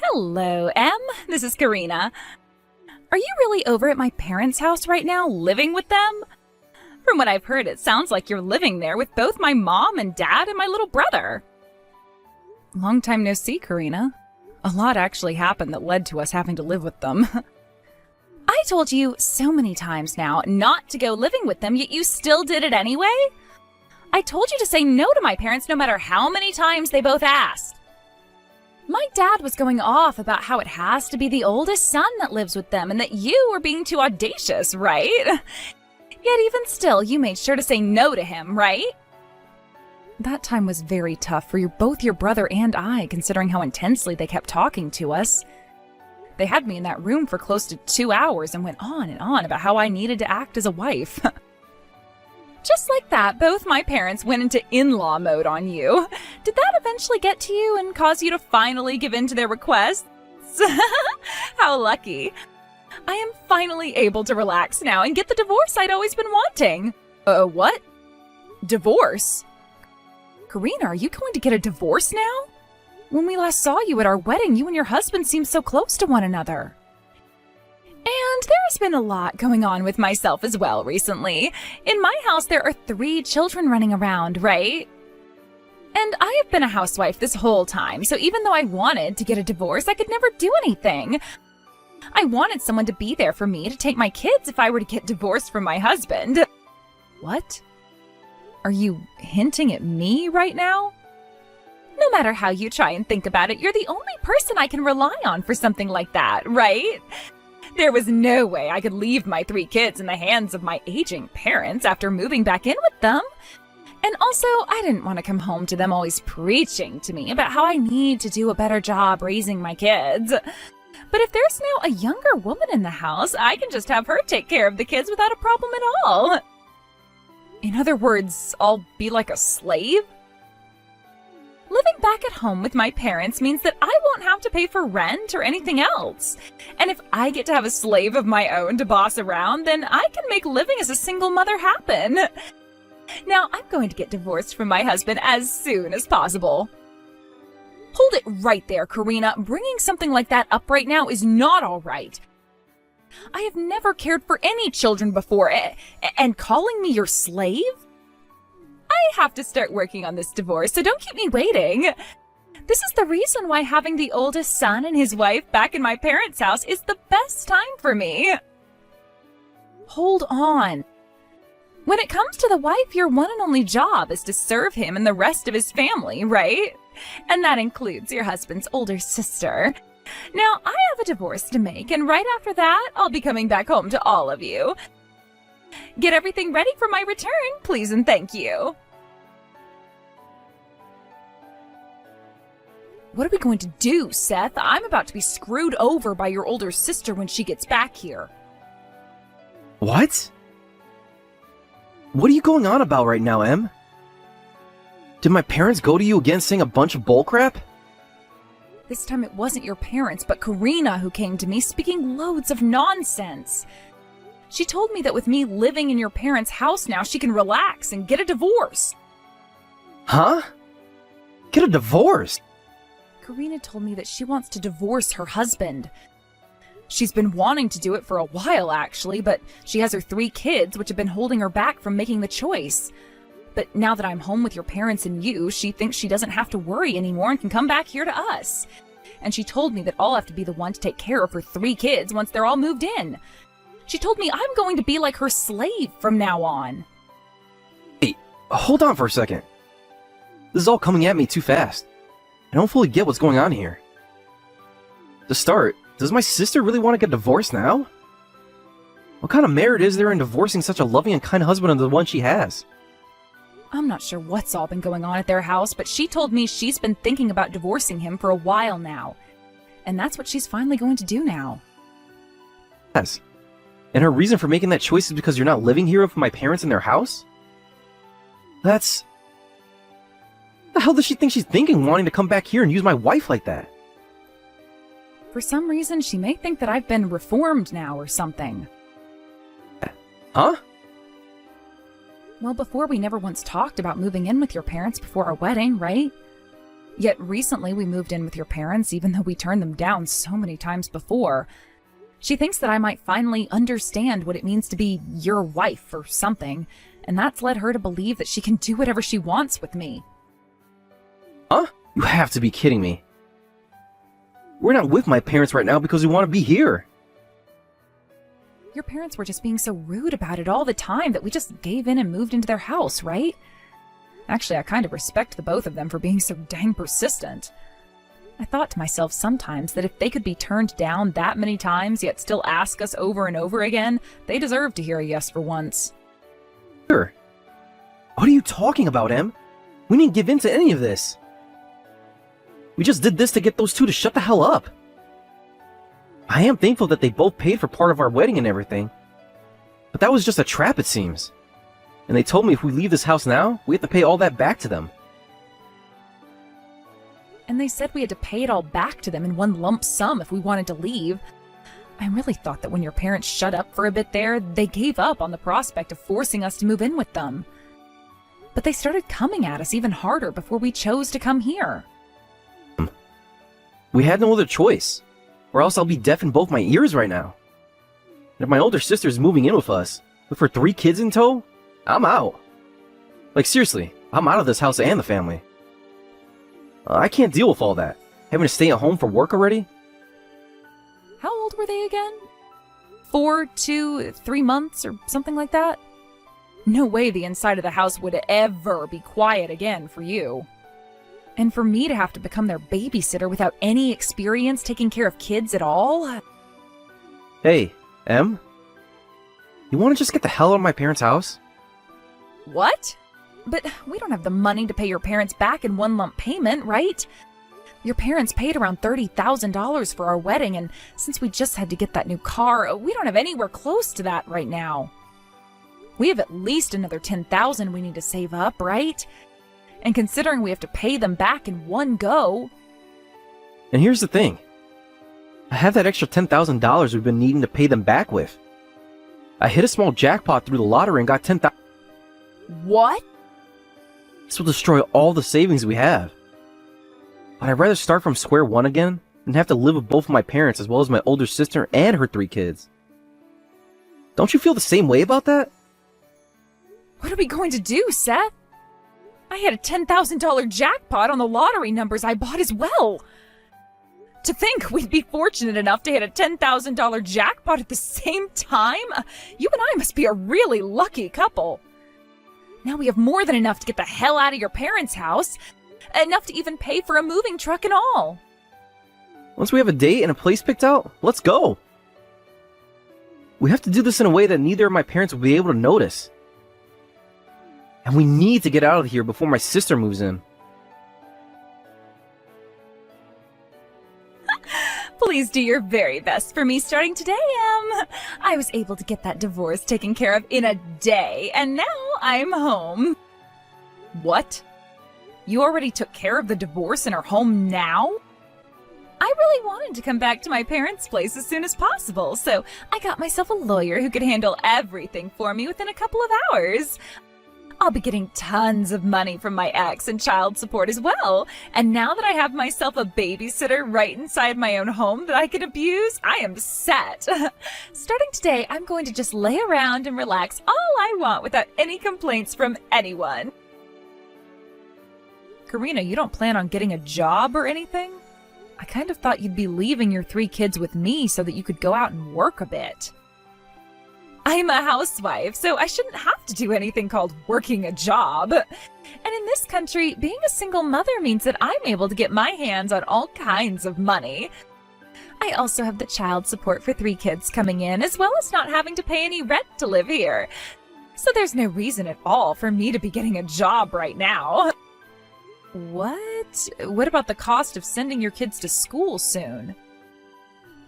Hello, Em. This is Karina. Are you really over at my parents' house right now, living with them? From what I've heard, it sounds like you're living there with both my mom and dad and my little brother. Long time no see, Karina. A lot actually happened that led to us having to live with them. I told you so many times now not to go living with them, yet you still did it anyway? I told you to say no to my parents no matter how many times they both asked. My dad was going off about how it has to be the oldest son that lives with them and that you were being too audacious, right? Yet even still, you made sure to say no to him, right? That time was very tough for both your brother and I, considering how intensely they kept talking to us. They had me in that room for close to 2 hours and went on and on about how I needed to act as a wife. Just like that, both my parents went into in-law mode on you. Did that eventually get to you and cause you to finally give in to their requests? How lucky. I am finally able to relax now and get the divorce I'd always been wanting. What? Divorce? Karina, are you going to get a divorce now? When we last saw you at our wedding, you and your husband seemed so close to one another. And there's been a lot going on with myself as well recently. In my house, there are 3 children running around, right? And I have been a housewife this whole time, so even though I wanted to get a divorce, I could never do anything. I wanted someone to be there for me to take my kids if I were to get divorced from my husband. What? Are you hinting at me right now? No matter how you try and think about it, you're the only person I can rely on for something like that, right? There was no way I could leave my 3 kids in the hands of my aging parents after moving back in with them. And also, I didn't want to come home to them always preaching to me about how I need to do a better job raising my kids. But if there's now a younger woman in the house, I can just have her take care of the kids without a problem at all. In other words, I'll be like a slave? Living back at home with my parents means that I won't have to pay for rent or anything else. And if I get to have a slave of my own to boss around, then I can make living as a single mother happen. Now, I'm going to get divorced from my husband as soon as possible. Hold it right there, Karina. Bringing something like that up right now is not all right. I have never cared for any children before, and calling me your slave? I have to start working on this divorce, so don't keep me waiting. This is the reason why having the oldest son and his wife back in my parents' house is the best time for me. Hold on. When it comes to the wife, your one and only job is to serve him and the rest of his family, right? And that includes your husband's older sister. Now, I have a divorce to make, and right after that, I'll be coming back home to all of you. Get everything ready for my return, please and thank you. What are we going to do, Seth? I'm about to be screwed over by your older sister when she gets back here. What? What are you going on about right now, Em? Did my parents go to you again saying a bunch of bullcrap? This time it wasn't your parents, but Karina who came to me speaking loads of nonsense. She told me that with me living in your parents' house now, she can relax and get a divorce. Huh? Get a divorce? Karina told me that she wants to divorce her husband. She's been wanting to do it for a while, actually, but she has her 3 kids, which have been holding her back from making the choice. But now that I'm home with your parents and you, she thinks she doesn't have to worry anymore and can come back here to us. And she told me that I'll have to be the one to take care of her 3 kids once they're all moved in. She told me I'm going to be like her slave from now on. Hey, hold on for a second. This is all coming at me too fast. I don't fully get what's going on here. To start, does my sister really want to get divorced now? What kind of merit is there in divorcing such a loving and kind husband of the one she has? I'm not sure what's all been going on at their house, but she told me she's been thinking about divorcing him for a while now. And that's what she's finally going to do now. Yes. And her reason for making that choice is because you're not living here with my parents in their house? That's... What the hell does she think she's thinking, wanting to come back here and use my wife like that? For some reason, she may think that I've been reformed now or something. Huh? Well, before we never once talked about moving in with your parents before our wedding, right? Yet recently we moved in with your parents, even though we turned them down so many times before. She thinks that I might finally understand what it means to be your wife or something, and that's led her to believe that she can do whatever she wants with me. Huh? You have to be kidding me. We're not with my parents right now because we want to be here. Your parents were just being so rude about it all the time that we just gave in and moved into their house, right? Actually, I kind of respect the both of them for being so dang persistent. I thought to myself sometimes that if they could be turned down that many times yet still ask us over and over again, they deserve to hear a yes for once. Sure. What are you talking about, Em? We didn't give in to any of this. We just did this to get those two to shut the hell up. I am thankful that they both paid for part of our wedding and everything. But that was just a trap, it seems. And they told me if we leave this house now, we have to pay all that back to them. And they said we had to pay it all back to them in one lump sum if we wanted to leave. I really thought that when your parents shut up for a bit there, they gave up on the prospect of forcing us to move in with them. But they started coming at us even harder before we chose to come here. We had no other choice, or else I'll be deaf in both my ears right now. And if my older sister's moving in with us, with her 3 kids in tow, I'm out. Like seriously, I'm out of this house and the family. I can't deal with all that, having to stay at home for work already. How old were they again? 4, 2, 3 months or something like that? No way the inside of the house would ever be quiet again for you. And for me to have to become their babysitter without any experience taking care of kids at all? Hey, Em? You want to just get the hell out of my parents' house? What? But we don't have the money to pay your parents back in one lump payment, right? Your parents paid around $30,000 for our wedding, and since we just had to get that new car, we don't have anywhere close to that right now. We have at least another $10,000 we need to save up, right? And considering we have to pay them back in one go... And here's the thing. I have that extra $10,000 we've been needing to pay them back with. I hit a small jackpot through the lottery and got $10,000. What? This will destroy all the savings we have. But I'd rather start from square one again than have to live with both of my parents as well as my older sister and her 3 kids. Don't you feel the same way about that? What are we going to do, Seth? I had a $10,000 jackpot on the lottery numbers I bought as well. To think we'd be fortunate enough to hit a $10,000 jackpot at the same time? You and I must be a really lucky couple. Now we have more than enough to get the hell out of your parents' house. Enough to even pay for a moving truck and all. Once we have a date and a place picked out, let's go. We have to do this in a way that neither of my parents will be able to notice. And we need to get out of here before my sister moves in. Please do your very best for me starting today, Em. I was able to get that divorce taken care of in a day, and now I'm home. What? You already took care of the divorce and are home now? I really wanted to come back to my parents' place as soon as possible, so I got myself a lawyer who could handle everything for me within a couple of hours. I'll be getting tons of money from my ex and child support as well. And now that I have myself a babysitter right inside my own home that I can abuse, I am set. Starting today, I'm going to just lay around and relax all I want without any complaints from anyone. Karina, you don't plan on getting a job or anything? I kind of thought you'd be leaving your 3 kids with me so that you could go out and work a bit. I'm a housewife, so I shouldn't have to do anything called working a job. And in this country, being a single mother means that I'm able to get my hands on all kinds of money. I also have the child support for 3 kids coming in, as well as not having to pay any rent to live here. So there's no reason at all for me to be getting a job right now. What? What about the cost of sending your kids to school soon?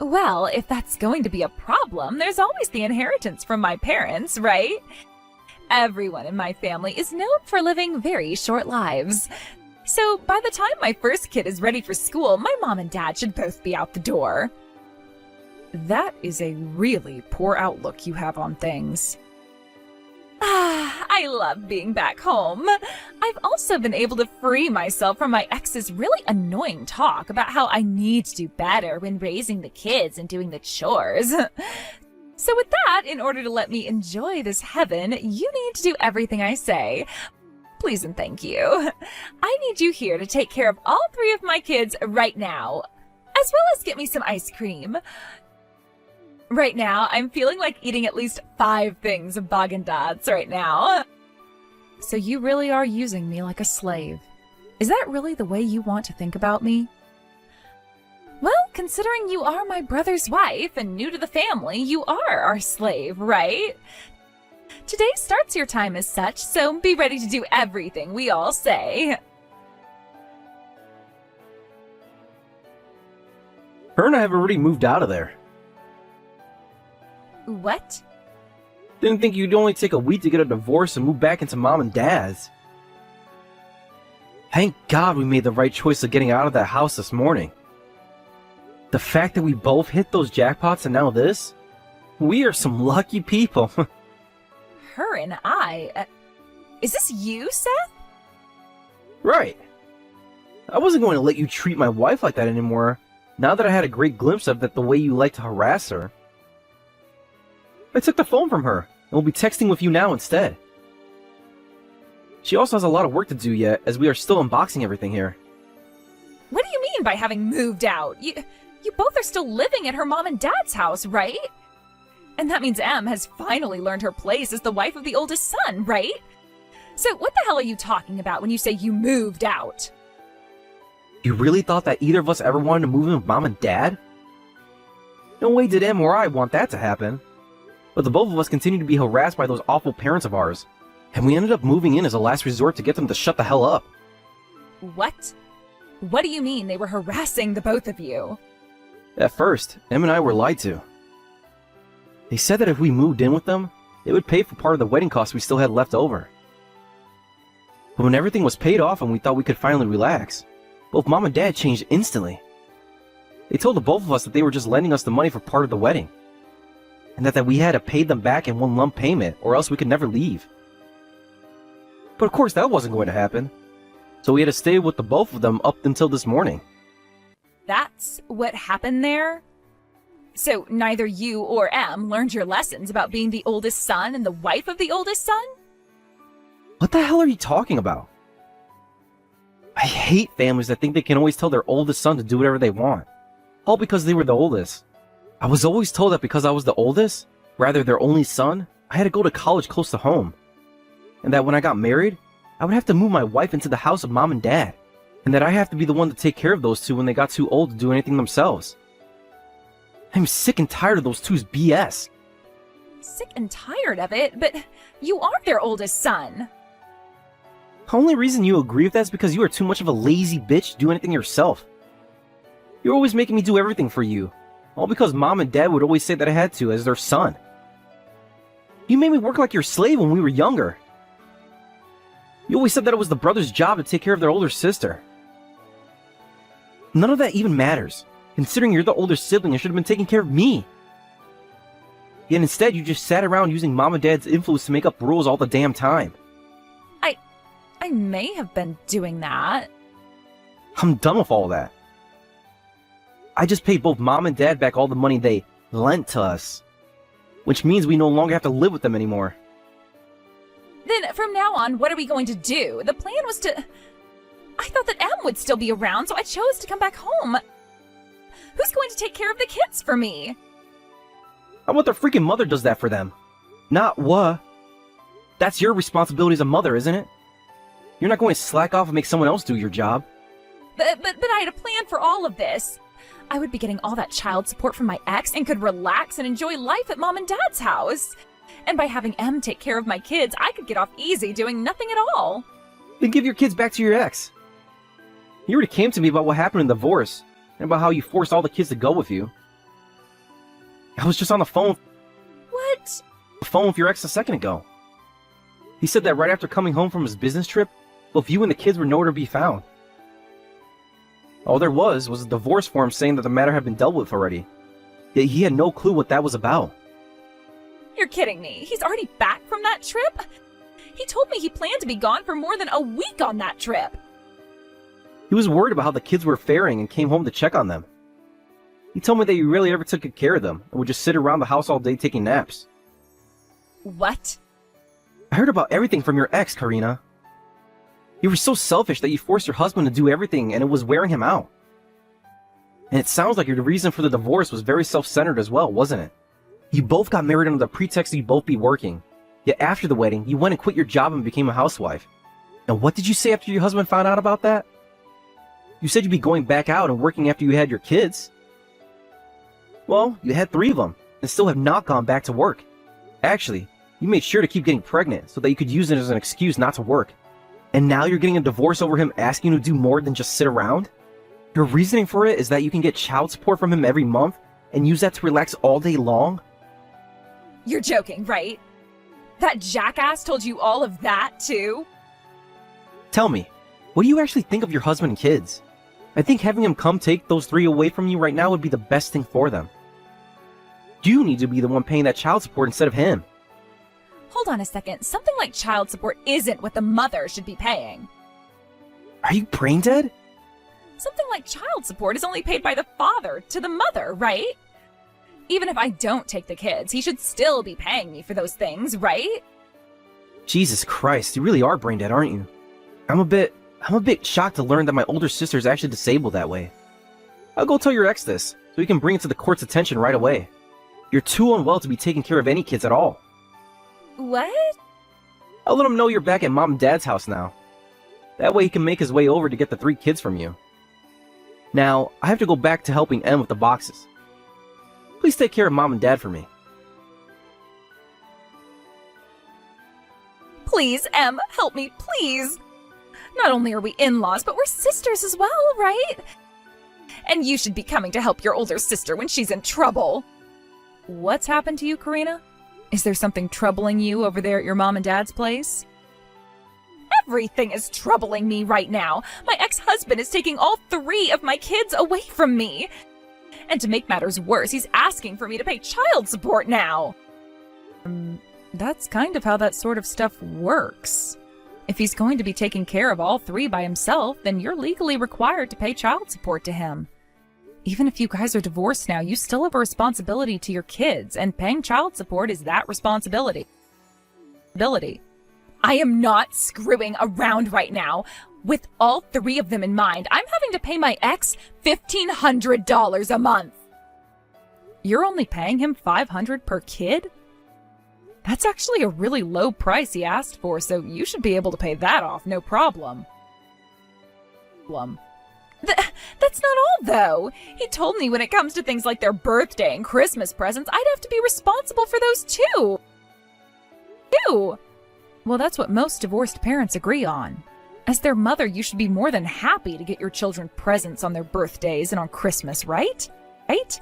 Well, if that's going to be a problem, there's always the inheritance from my parents, right? Everyone in my family is known for living very short lives. So by the time my first kid is ready for school, my mom and dad should both be out the door. That is a really poor outlook you have on things. I I love being back home. I've also been able to free myself from my ex's really annoying talk about how I need to do better when raising the kids and doing the chores. So with that, in order to let me enjoy this heaven, you need to do everything I say. Please and thank you. I need you here to take care of all 3 of my kids right now, as well as get me some ice cream. Right now, I'm feeling like eating at least 5 things of Baagen-Dazs right now. So you really are using me like a slave. Is that really the way you want to think about me? Well, considering you are my brother's wife and new to the family, you are our slave, right? Today starts your time as such, so be ready to do everything we all say. Her and I have already moved out of there. What? Didn't think you'd only take a week to get a divorce and move back into mom and dad's. Thank God we made the right choice of getting out of that house this morning. The fact that we both hit those jackpots and now this? We are some lucky people. Her and I? Is this you, Seth? Right. I wasn't going to let you treat my wife like that anymore, now that I had a great glimpse of that the way you like to harass her. I took the phone from her, and will be texting with you now instead. She also has a lot of work to do yet, as we are still unboxing everything here. What do you mean by having moved out? You both are still living at her mom and dad's house, right? And that means Em has finally learned her place as the wife of the oldest son, right? So what the hell are you talking about when you say you moved out? You really thought that either of us ever wanted to move in with mom and dad? No way did Em or I want that to happen. But the both of us continued to be harassed by those awful parents of ours, and we ended up moving in as a last resort to get them to shut the hell up. What? What do you mean they were harassing the both of you? At first, Em and I were lied to. They said that if we moved in with them, it would pay for part of the wedding costs we still had left over. But when everything was paid off and we thought we could finally relax, both mom and dad changed instantly. They told the both of us that they were just lending us the money for part of the wedding, and that we had to pay them back in one lump payment or else we could never leave. But of course that wasn't going to happen, so we had to stay with the both of them up until this morning. That's what happened there? So neither you or Em learned your lessons about being the oldest son and the wife of the oldest son? What the hell are you talking about? I hate families that think they can always tell their oldest son to do whatever they want, all because they were the oldest. I was always told that because I was the oldest, rather their only son, I had to go to college close to home, and that when I got married, I would have to move my wife into the house of mom and dad, and that I have to be the one to take care of those two when they got too old to do anything themselves. I'm sick and tired of those two's BS. Sick and tired of it, but you are their oldest son. The only reason you agree with that is because you are too much of a lazy bitch to do anything yourself. You're always making me do everything for you, all because mom and dad would always say that I had to as their son. You made me work like your slave when we were younger. You always said that it was the brother's job to take care of their older sister. None of that even matters, considering you're the older sibling and should have been taking care of me. Yet instead you just sat around using mom and dad's influence to make up rules all the damn time. I may have been doing that. I'm done with all that. I just paid both mom and dad back all the money they lent to us, which means we no longer have to live with them anymore. Then from now on, what are we going to do? The plan was to... I thought that Em would still be around, so I chose to come back home. Who's going to take care of the kids for me? How about their freaking mother does that for them? Not what? That's your responsibility as a mother, isn't it? You're not going to slack off and make someone else do your job. But I had a plan for all of this. I would be getting all that child support from my ex and could relax and enjoy life at mom and dad's house. And by having Em take care of my kids, I could get off easy doing nothing at all. Then give your kids back to your ex. You already came to me about what happened in the divorce, and about how you forced all the kids to go with you. I was just on the phone with your ex a second ago. He said that right after coming home from his business trip, both you and the kids were nowhere to be found. All there was a divorce form saying that the matter had been dealt with already. Yet he had no clue what that was about. You're kidding me. He's already back from that trip? He told me he planned to be gone for more than a week on that trip. He was worried about how the kids were faring and came home to check on them. He told me that you rarely ever took good care of them and would just sit around the house all day taking naps. What? I heard about everything from your ex, Karina. You were so selfish that you forced your husband to do everything and it was wearing him out. And it sounds like your reason for the divorce was very self-centered as well, wasn't it? You both got married under the pretext that you'd both be working. Yet after the wedding, you went and quit your job and became a housewife. And what did you say after your husband found out about that? You said you'd be going back out and working after you had your kids. Well, you had 3 of them, and still have not gone back to work. Actually, you made sure to keep getting pregnant so that you could use it as an excuse not to work. And now you're getting a divorce over him asking you to do more than just sit around? Your reasoning for it is that you can get child support from him every month and use that to relax all day long? You're joking, right? That jackass told you all of that, too? Tell me, what do you actually think of your husband and kids? I think having him come take those 3 away from you right now would be the best thing for them. You need to be the one paying that child support instead of him. Hold on a second. Something like child support isn't what the mother should be paying. Are you brain dead? Something like child support is only paid by the father to the mother, right? Even if I don't take the kids, he should still be paying me for those things, right? Jesus Christ, you really are brain dead, aren't you? I'm a bit shocked to learn that my older sister is actually disabled that way. I'll go tell your ex this, so he can bring it to the court's attention right away. You're too unwell to be taking care of any kids at all. What? I'll let him know you're back at Mom and Dad's house now. That way he can make his way over to get the 3 kids from you. Now, I have to go back to helping Em with the boxes. Please take care of Mom and Dad for me. Please, Em, help me, please. Not only are we in-laws, but we're sisters as well, right? And you should be coming to help your older sister when she's in trouble. What's happened to you, Karina? Is there something troubling you over there at your mom and dad's place? Everything is troubling me right now. My ex-husband is taking all 3 of my kids away from me. And to make matters worse, he's asking for me to pay child support now. That's kind of how that sort of stuff works. If he's going to be taking care of all 3 by himself, then you're legally required to pay child support to him. Even if you guys are divorced now, you still have a responsibility to your kids, and paying child support is that responsibility. I am not screwing around right now. With all 3 of them in mind, I'm having to pay my ex $1,500 a month. You're only paying him $500 per kid? That's actually a really low price he asked for, so you should be able to pay that off, no problem. That's not all, though. He told me when it comes to things like their birthday and Christmas presents, I'd have to be responsible for those too. Well, that's what most divorced parents agree on. As their mother, you should be more than happy to get your children presents on their birthdays and on Christmas, right? Right?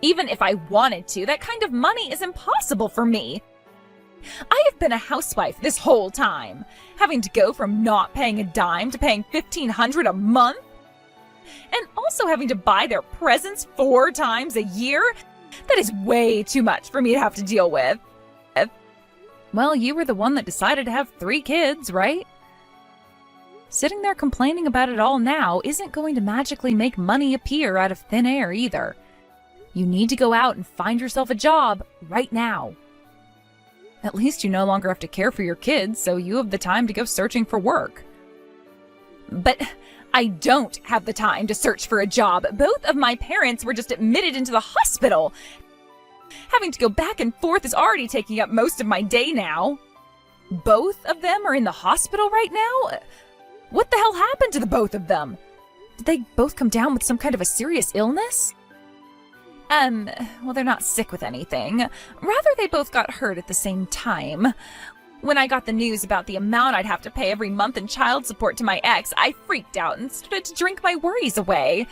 Even if I wanted to, that kind of money is impossible for me. I have been a housewife this whole time, having to go from not paying a dime to paying $1,500 a month, and also having to buy their presents 4 times a year. That is way too much for me to have to deal with. Well, you were the one that decided to have 3 kids, right? Sitting there complaining about it all now isn't going to magically make money appear out of thin air either. You need to go out and find yourself a job right now. At least you no longer have to care for your kids, so you have the time to go searching for work. But I don't have the time to search for a job. Both of my parents were just admitted into the hospital. Having to go back and forth is already taking up most of my day now. Both of them are in the hospital right now? What the hell happened to the both of them? Did they both come down with some kind of a serious illness? Well, they're not sick with anything. Rather, they both got hurt at the same time. When I got the news about the amount I'd have to pay every month in child support to my ex, I freaked out and started to drink my worries away.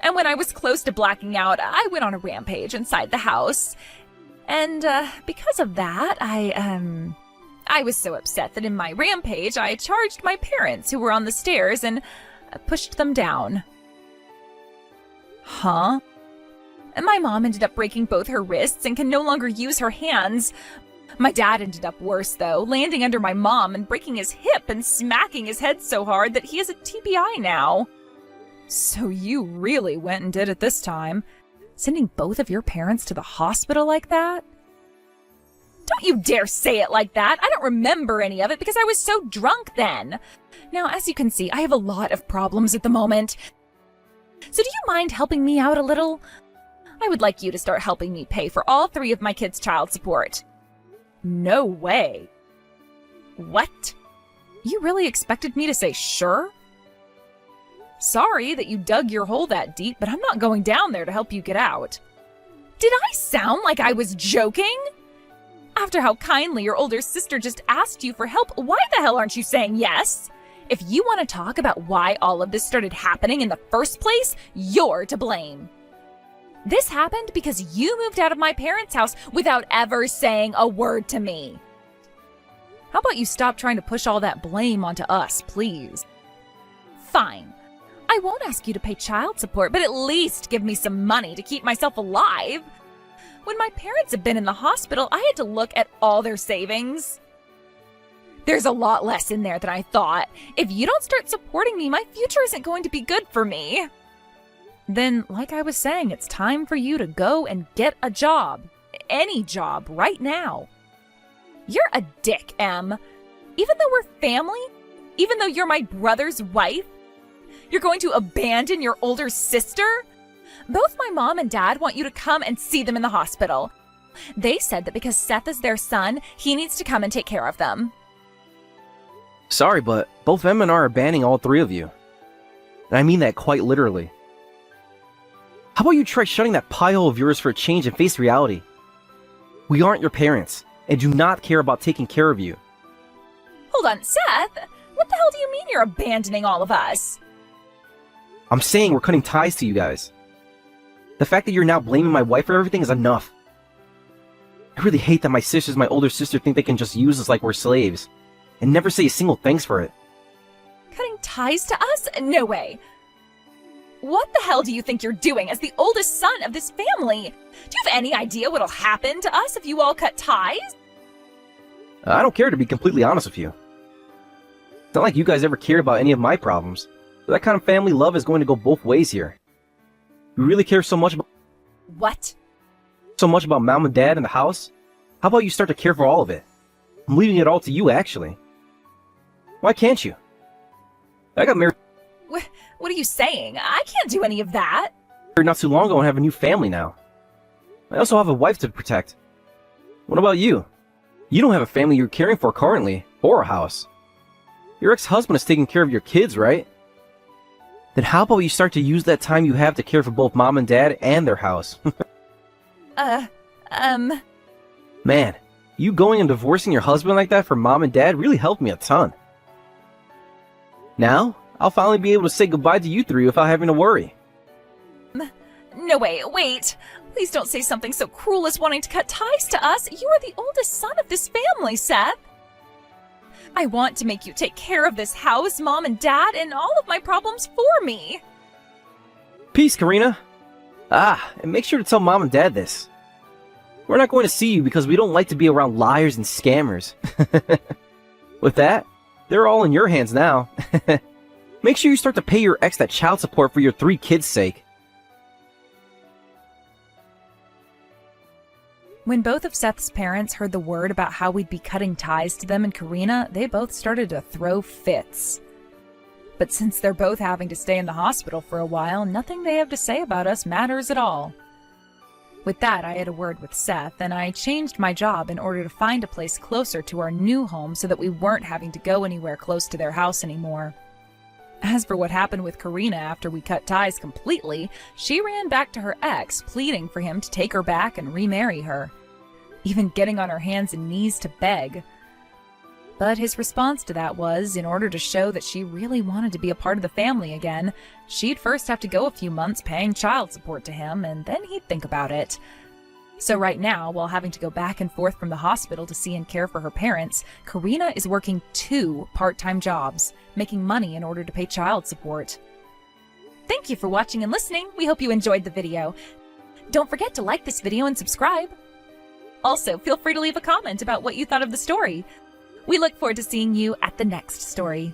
And when I was close to blacking out, I went on a rampage inside the house. And, because of that, I was so upset that in my rampage, I charged my parents who were on the stairs and pushed them down. Huh? And my mom ended up breaking both her wrists and can no longer use her hands. My dad ended up worse, though, landing under my mom and breaking his hip and smacking his head so hard that he has a TBI now. So you really went and did it this time, sending both of your parents to the hospital like that? Don't you dare say it like that. I don't remember any of it because I was so drunk then. Now, as you can see, I have a lot of problems at the moment. So do you mind helping me out a little? I would like you to start helping me pay for all 3 of my kids' child support. No way. What? You really expected me to say sure? Sorry that you dug your hole that deep, but I'm not going down there to help you get out. Did I sound like I was joking? After how kindly your older sister just asked you for help, why the hell aren't you saying yes? If you want to talk about why all of this started happening in the first place, you're to blame. This happened because you moved out of my parents' house without ever saying a word to me. How about you stop trying to push all that blame onto us, please? Fine. I won't ask you to pay child support, but at least give me some money to keep myself alive. When my parents have been in the hospital, I had to look at all their savings. There's a lot less in there than I thought. If you don't start supporting me, my future isn't going to be good for me. Then, like I was saying, it's time for you to go and get a job. Any job, right now. You're a dick, Em. Even though we're family, even though you're my brother's wife, you're going to abandon your older sister? Both my mom and dad want you to come and see them in the hospital. They said that because Seth is their son, he needs to come and take care of them. Sorry, but both Em and I are banning all 3 of you. And I mean that quite literally. How about you try shutting that pie hole of yours for a change and face reality? We aren't your parents, and do not care about taking care of you. Hold on, Seth? What the hell do you mean you're abandoning all of us? I'm saying we're cutting ties to you guys. The fact that you're now blaming my wife for everything is enough. I really hate that my sisters and my older sister think they can just use us like we're slaves, and never say a single thanks for it. Cutting ties to us? No way. What the hell do you think you're doing as the oldest son of this family? Do you have any idea what'll happen to us if you all cut ties? I don't care, to be completely honest with you. It's not like you guys ever cared about any of my problems. But that kind of family love is going to go both ways here. You really care so much about... What? So much about mom and dad in the house? How about you start to care for all of it? I'm leaving it all to you, actually. Why can't you? I got married What are you saying? I can't do any of that. not too long ago and have a new family now. I also have a wife to protect. What about you? You don't have a family you're caring for currently, or a house. Your ex-husband is taking care of your kids, right? Then how about you start to use that time you have to care for both mom and dad and their house? Man, you going and divorcing your husband like that for mom and dad really helped me a ton. Now, I'll finally be able to say goodbye to you 3 without having to worry. No, wait. Please don't say something so cruel as wanting to cut ties to us. You are the oldest son of this family, Seth. I want to make you take care of this house, mom and dad, and all of my problems for me. Peace, Karina. And make sure to tell mom and dad this. We're not going to see you because we don't like to be around liars and scammers. With that, they're all in your hands now. Make sure you start to pay your ex that child support for your 3 kids' sake. When both of Seth's parents heard the word about how we'd be cutting ties to them and Karina, they both started to throw fits. But since they're both having to stay in the hospital for a while, nothing they have to say about us matters at all. With that, I had a word with Seth, and I changed my job in order to find a place closer to our new home so that we weren't having to go anywhere close to their house anymore. As for what happened with Karina after we cut ties completely, she ran back to her ex, pleading for him to take her back and remarry her, even getting on her hands and knees to beg. But his response to that was, in order to show that she really wanted to be a part of the family again, she'd first have to go a few months paying child support to him, and then he'd think about it. So right now, while having to go back and forth from the hospital to see and care for her parents, Karina is working 2 part-time jobs, making money in order to pay child support. Thank you for watching and listening. We hope you enjoyed the video. Don't forget to like this video and subscribe. Also, feel free to leave a comment about what you thought of the story. We look forward to seeing you at the next story.